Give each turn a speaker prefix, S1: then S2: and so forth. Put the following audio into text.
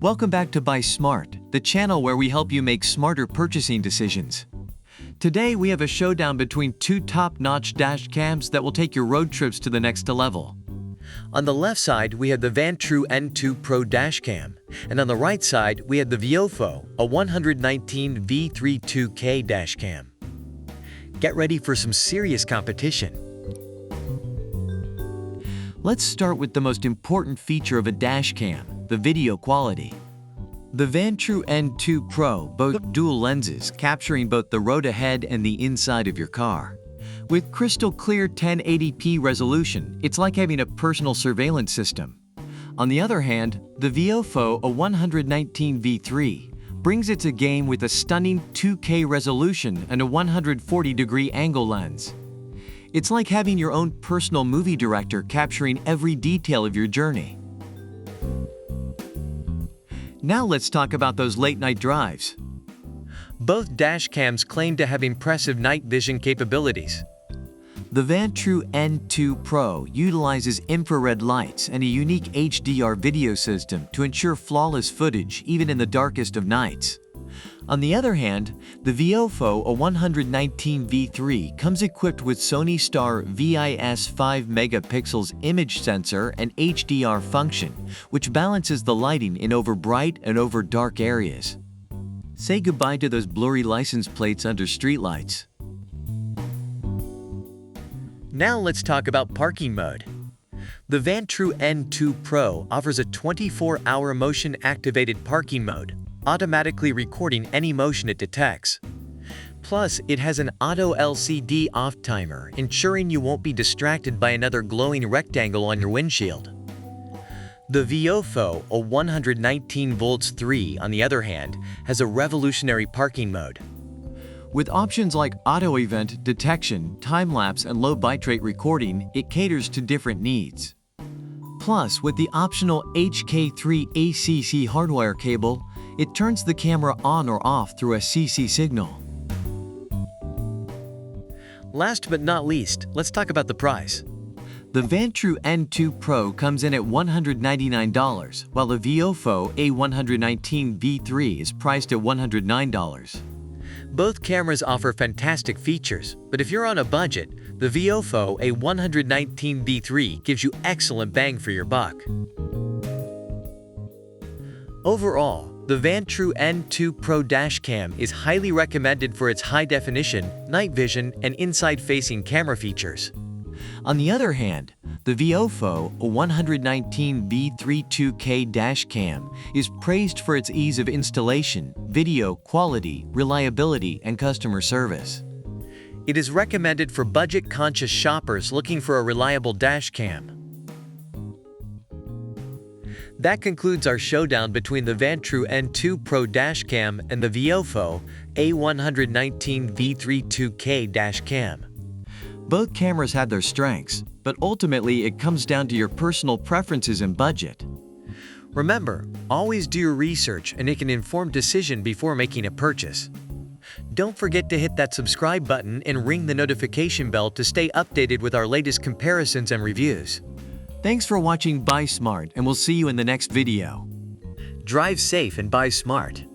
S1: Welcome back to Buy Smart, the channel where we help you make smarter purchasing decisions. Today we have a showdown between two top-notch dash cams that will take your road trips to the next level. On the left side, we have the Vantrue N2 Pro dash cam, and on the right side, we have the VIOFO A119 V32K dash cam. Get ready for some serious competition. Let's start with the most important feature of a dash cam, the video quality. The Vantrue N2 Pro boasts dual lenses capturing both the road ahead and the inside of your car. With crystal clear 1080p resolution, it's like having a personal surveillance system. On the other hand, the VIOFO A119 V3 brings it to game with a stunning 2K resolution and a 140-degree angle lens. It's like having your own personal movie director capturing every detail of your journey. Now let's talk about those late-night drives. Both dash cams claim to have impressive night vision capabilities. The Vantrue N2 Pro utilizes infrared lights and a unique HDR video system to ensure flawless footage even in the darkest of nights. On the other hand, the VIOFO A119 V3 comes equipped with Sony Star VIS 5 megapixels image sensor and HDR function, which balances the lighting in over bright and over dark areas. Say goodbye to those blurry license plates under streetlights. Now let's talk about parking mode. The Vantrue N2 Pro offers a 24-hour motion-activated parking mode, automatically recording any motion it detects. Plus, it has an auto LCD off timer, ensuring you won't be distracted by another glowing rectangle on your windshield. The VIOFO A119 Volts 3, on the other hand, has a revolutionary parking mode. With options like auto event detection, time-lapse, and low bitrate recording, it caters to different needs. Plus, with the optional HK3 ACC hardwire cable, it turns the camera on or off through a CC signal. Last but not least, let's talk about the price. The Vantrue N2 Pro comes in at $199, while the VIOFO A119 V3 is priced at $109. Both cameras offer fantastic features, but if you're on a budget, the VIOFO A119 V3 gives you excellent bang for your buck. Overall, the Vantrue N2 Pro dashcam is highly recommended for its high-definition, night vision, and inside-facing camera features. On the other hand, the VIOFO A119 V32K dashcam is praised for its ease of installation, video quality, reliability, and customer service. It is recommended for budget-conscious shoppers looking for a reliable dashcam. That concludes our showdown between the Vantrue N2 Pro dashcam and the VIOFO A119 V32K dashcam. Both cameras have their strengths, but ultimately it comes down to your personal preferences and budget. Remember, always do your research and make an informed decision before making a purchase. Don't forget to hit that subscribe button and ring the notification bell to stay updated with our latest comparisons and reviews. Thanks for watching Buy Smart, and we'll see you in the next video. Drive safe and buy smart.